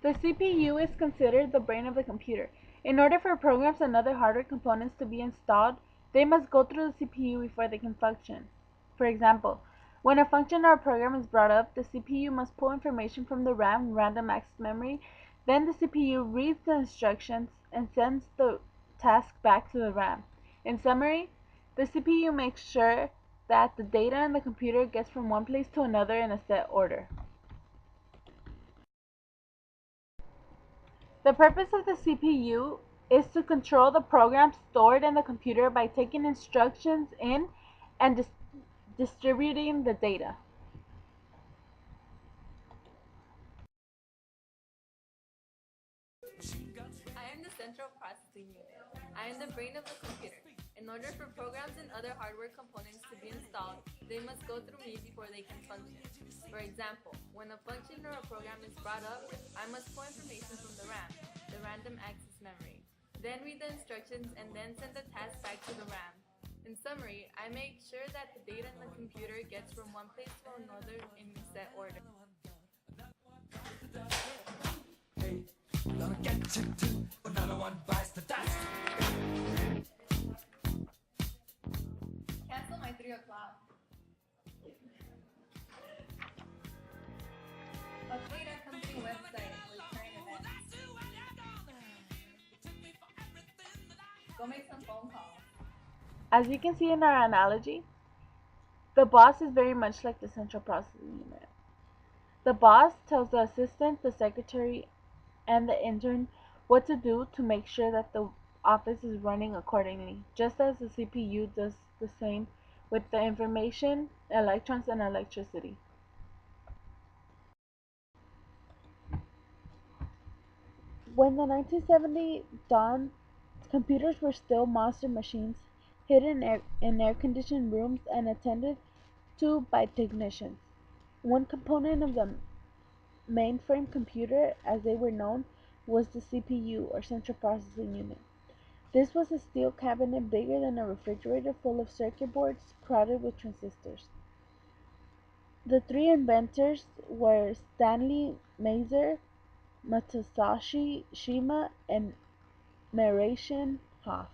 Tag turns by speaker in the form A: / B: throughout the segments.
A: The CPU is considered the brain of the computer. In order for programs and other hardware components to be installed, they must go through the CPU before they can function. For example, when a function or a program is brought up, the CPU must pull information from the RAM (random access memory). Then the CPU reads the instructions and sends the task back to the RAM. In summary, the CPU makes sure that the data in the computer gets from one place to another in a set order. The purpose of the CPU is to control the programs stored in the computer by taking instructions in and distributing the data.
B: I am the central processing unit. I am the brain of the computer. In order for programs and other hardware components to be installed, they must go through me before they can function. For example, when a function or a program is brought up, I must pull information from the RAM, the random access memory, then read the instructions and then send the task back to the RAM. In summary, I make sure that the data in the computer gets from one place to another in a set order.
C: Gonna get you too. Another one bites the dust.
B: Cancel my 3 o'clock. Update our company website with current events. Go make some phone calls.
A: As you can see in our analogy, the boss is very much like the central processing unit. The boss tells the assistant, the secretary, and the intern what to do to make sure that the office is running accordingly, just as the CPU does the same with the information, electrons, and electricity. When the 1970s dawned, computers were still monster machines, hidden in air-conditioned rooms and attended to by technicians. One component of the mainframe computer, as they were known, was the CPU, or central processing unit. This was a steel cabinet bigger than a refrigerator, full of circuit boards crowded with transistors. The three inventors were Stanley Maser, Masayoshi Shima, and Maration Hoff.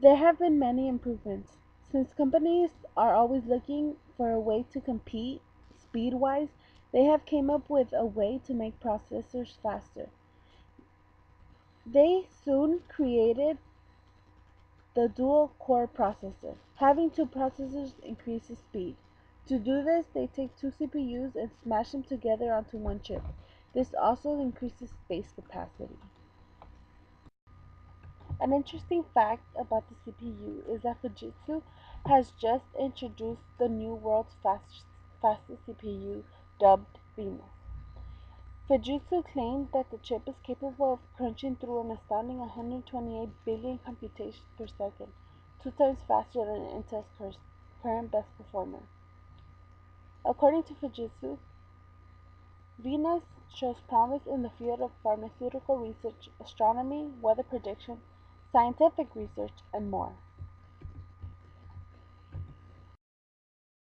A: There have been many improvements. Since companies are always looking for a way to compete speed-wise, they have came up with a way to make processors faster. They soon created the dual-core processor. Having two processors increases speed. To do this, they take two CPUs and smash them together onto one chip. This also increases space capacity. An interesting fact about the CPU is that Fujitsu has just introduced the new world's fastest CPU, dubbed Venus. Fujitsu claimed that the chip is capable of crunching through an astounding 128 billion computations per second, 2 times faster than Intel's current best performer. According to Fujitsu, Venus shows promise in the field of pharmaceutical research, astronomy, weather prediction, scientific research, and more.